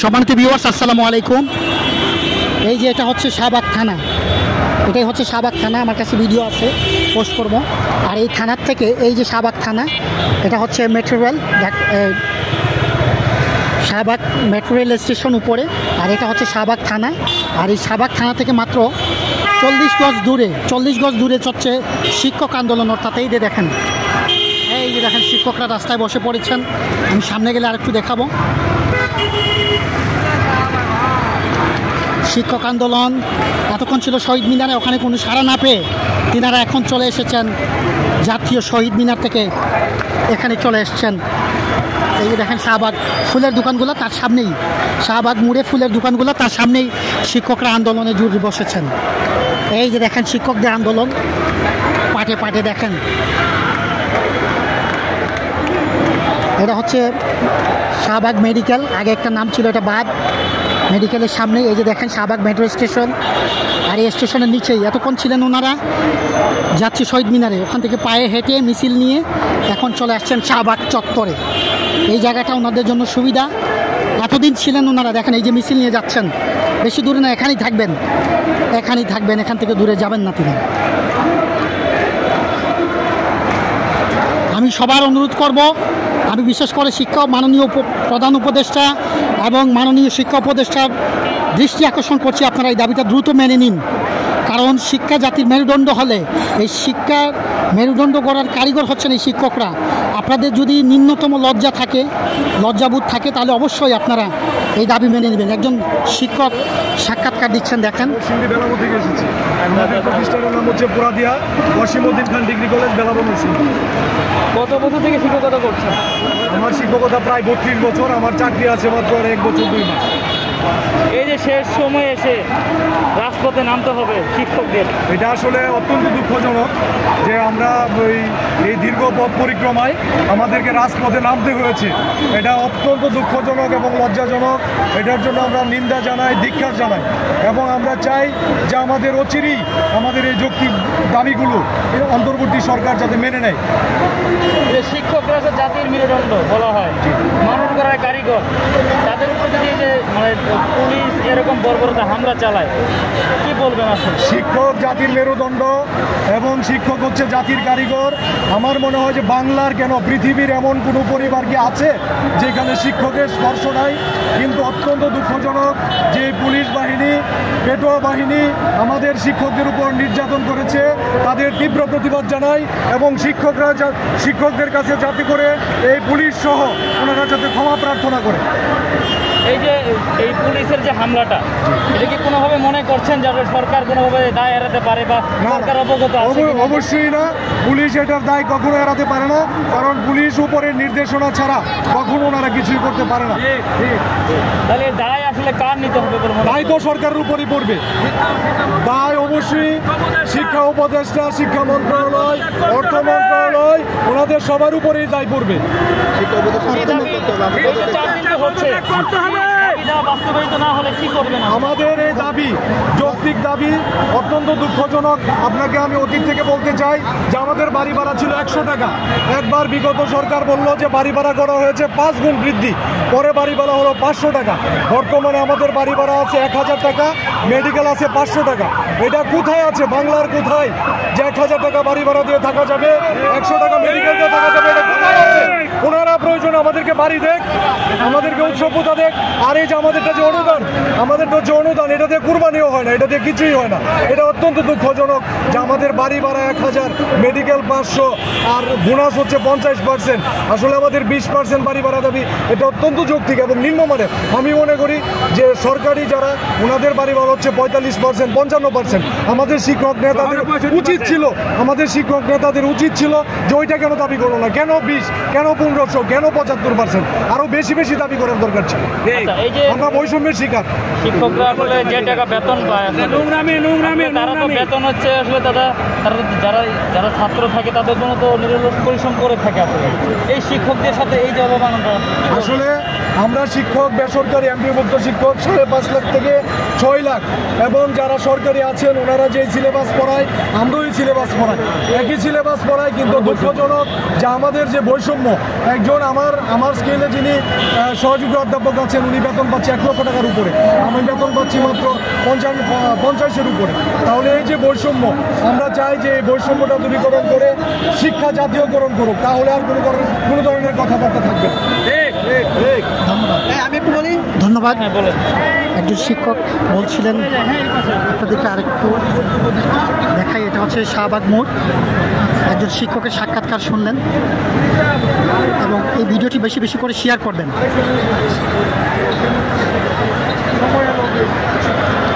সম্মানিত ভিউয়ার্স, আসসালামু আলাইকুম। এই যে এটা হচ্ছে শাহবাগ থানা, এটাই হচ্ছে শাহবাগ থানা। আমার কাছে ভিডিও আছে, পোস্ট করব। আর এই থানার থেকে এই যে শাহবাগ থানা, এটা হচ্ছে metro rail, Shahbag metro rail station উপরে। আর এটা হচ্ছে শাহবাগ থানা। আর এই শাহবাগ থানা থেকে মাত্র 40 গজ দূরে হচ্ছে শিক্ষক আন্দোলন। অর্থাৎ এই যে দেখেন, এই যে দেখেন শিক্ষকরা রাস্তায় বসে পড়েছেন। আমি সামনে গেলে আরেকটু দেখাবো। শিক্ষক আন্দোলন এতক্ষণ ছিল শহীদ মিনারে, ওখানে কোনো সাড়া না পেয়ে তিনারা এখন চলে এসেছেন জাতীয় শহীদ মিনার থেকে, এখানে চলে এসেছেন। এই যে দেখেন শাহবাগ ফুলের দোকানগুলো তার সামনেই, শাহবাগ মোড়ে ফুলের দোকানগুলো তার সামনেই শিক্ষকরা আন্দোলনে জুড়ে বসেছেন। এই যে দেখেন শিক্ষকদের আন্দোলন পাটে পাটে। দেখেন এটা হচ্ছে শাহবাগ মেডিকেল, আগে একটা নাম ছিল, এটা বাদ মেডিকেলের সামনে। এই যে দেখেন শাহবাগ মেট্রো স্টেশন। আর এই স্টেশনের নিচেই এতক্ষণ ছিলেন ওনারা জাতীয় শহীদ মিনারে, ওখান থেকে পায়ে হেঁটে মিছিল নিয়ে এখন চলে আসছেন শাহবাগ চত্বরে। এই জায়গাটা ওনাদের জন্য সুবিধা। এতদিন ছিলেন ওনারা, দেখেন এই যে মিছিল নিয়ে যাচ্ছেন, বেশি দূরে না, এখানেই থাকবেন, এখান থেকে দূরে যাবেন না তিনি। আমি সবার অনুরোধ করব, আমি বিশেষ করে মাননীয় প্রধান উপদেষ্টা এবং মাননীয় শিক্ষা উপদেষ্টার দৃষ্টি আকর্ষণ করছি, আপনারা এই দাবিটা দ্রুত মেনে নিন। কারণ শিক্ষা জাতির মেরুদণ্ড হলে, এই শিক্ষার মেরুদণ্ড গড়ার কারিগর হচ্ছেন এই শিক্ষকরা। আপনাদের যদি ন্যূনতম লজ্জাবোধ থাকে, তাহলে অবশ্যই আপনারা এই দাবি মেনে নেবেন। একজন শিক্ষক সাক্ষাৎকার দিচ্ছেন, দেখেন। বেলাবো থেকে এসেছি, আমাদের প্রতিষ্ঠানের নাম হচ্ছে পুরাদিয়া ওয়াসিমউদ্দিন খান ডিগ্রি কলেজ, বেলাবো। কত বছর থেকে শিক্ষকতা করছেন? আমার শিক্ষকতা প্রায় 32 বছর। আমার চাকরি আছে মাত্র 1 বছর 2 মাস। এই যে শেষ সময়ে এসে রাজপথে নামতে হবে শিক্ষকদের, এটা আসলে অত্যন্ত দুঃখজনক যে আমরা এই দীর্ঘ পথ পরিক্রমায় আমাদেরকে রাজপথে নামতে হয়েছে। এটা অত্যন্ত দুঃখজনক এবং লজ্জাজনক। এটার জন্য আমরা নিন্দা জানাই, ধিক্কার জানাই, এবং আমরা চাই যে আমাদের অচিরেই আমাদের এই যৌক্তিক দাবিগুলো অন্তর্বর্তী সরকার যাতে মেনে নেয়। শিক্ষকরা জাতির মেরুদণ্ড বলা হয়, মানুষ গড়ার কারিগর, তাদের উপর যদি যে মানে পুলিশ এরকম বর্বরতা হামলা চালায়, কি বলবেন আসলে? শিক্ষক জাতির মেরুদণ্ড এবং শিক্ষক হচ্ছে জাতির কারিগর। আমার মনে হয় যে বাংলার কেন পৃথিবীর এমন কোনো পরিবার কি আছে যেখানে শিক্ষকের স্পর্শ নাই? কিন্তু অত্যন্ত দুঃখজনক যে পুলিশ বাহিনী, পেটোয়া বাহিনী আমাদের শিক্ষকদের উপর নির্যাতন করেছে। তাদের তীব্র প্রতিবাদ জানাই এবং শিক্ষকদের কাছে যাতে করে এই পুলিশ সহ ওনারা যাতে ক্ষমা প্রার্থনা করে। এই যে এই পুলিশের যে হামলাটা, এটা কি কোনোভাবে মনে করছেন যাতে সরকার কোনোভাবে দায় এড়াতে পারে বা সরকার অবগত আছে? অবশ্যই না, পুলিশ এটার দায় কখনো এড়াতে পারে না, কারণ পুলিশ উপরের নির্দেশনা ছাড়া কখনো ওনারা কিছুই করতে পারে না। তাহলে দায় আসলে কার নিতে হবে? দায় তো সরকারের উপরই পড়বে। দায় অবশ্যই শিক্ষা উপদেষ্টা, শিক্ষা মন্ত্রণালয়, অর্থ মন্ত্রণালয়, ওনাদের সবার উপরেই দায় পড়বে। আমাদের এই দাবি, যৌক্তিক দাবি, অত্যন্ত দুঃখজনক। আপনাকে আমি অতীত থেকে বলতে চাই যে আমাদের বাড়ি ভাড়া ছিল 100 টাকা। একবার বিগত সরকার বলল যে বাড়ি ভাড়া করা হয়েছে 5 গুণ বৃদ্ধি, পরে বাড়ি ভাড়া হলো 500 টাকা। বর্তমানে আমাদের বাড়ি ভাড়া আছে 1000 টাকা, মেডিকেল আছে 500 টাকা। এটা কোথায় আছে? বাংলার কোথায় যে 1000 টাকা বাড়ি ভাড়া দিয়ে থাকা যাবে, 100 টাকা মেডিকেল দিয়ে থাকা যাবে? এটা কোথায় আছে? ওনারা প্রয়োজন আমাদেরকে বাড়ি দেখ, আমাদেরকে উৎসবতা দেখ। আর এই যে আমাদেরটা যে অনুদান, এটা দিয়ে কুরবানিও হয় না, এটা দিয়ে কিছুই হয় না। এটা অত্যন্ত দুঃখজনক যে আমাদের বাড়ি ভাড়া 1000, মেডিকেল 500, আর বোনাস হচ্ছে 50%। আসলে আমাদের 20% বাড়ি ভাড়া দাবি। এটা অত্যন্ত যৌক্তিক এবং নিম্নমানের। আমি মনে করি যে সরকারি যারা, ওনাদের বাড়ি ভাড়া হচ্ছে 45%, 55%। আমাদের শিক্ষক নেতাদের উচিত ছিল যে ওইটা কেন দাবি করলো না? কেন 20, কেন 1500, কেন 75%? আরো বেশি দাবি করার দরকার ছিল। আমরা বৈষম্যের শিকার। শিক্ষকরা আসলে যে টাকা বেতন পায়, তারা তো বেতন হচ্ছে আসলে তারা যারা ছাত্র থাকে তাদের জন্য তো নিরলস পরিশ্রম করে থাকে। আসলে এই শিক্ষকদের সাথে এই যে অবমাননা, আসলে আমরা শিক্ষক, বেসরকারি এমপিওভুক্ত শিক্ষক 5.5 লাখ থেকে 6 লাখ, এবং যারা সরকারি আছেন ওনারা যে সিলেবাস পড়ায়, আমরাও সিলেবাস পড়াই, একই সিলেবাস পড়াই। কিন্তু দুঃখজনক যে আমাদের যে বৈষম্য, একজন আমার স্কেলে যিনি সহযোগী অধ্যাপক আছেন উনি বেতন পাচ্ছে 1 লক্ষ টাকার উপরে, আমি বেতন পাচ্ছি মাত্র 50-এর উপরে। তাহলে এই যে বৈষম্য, আমরা চাই যে এই বৈষম্যটা দূরীকরণ করে শিক্ষা জাতীয়করণ করুক, তাহলে আর কোনো ধরনের কথাবার্তা থাকবে না। ধন্যবাদ। আমি একটু বলি, ধন্যবাদ। হ্যাঁ বলেন। একজন শিক্ষক বলছিলেন, আপনাদেরকে আরেকটু দেখাই, এটা হচ্ছে শাহবাগ মোড়। একজন শিক্ষকের সাক্ষাৎকার শুনলেন এবং এই ভিডিওটি বেশি বেশি করে শেয়ার করবেন।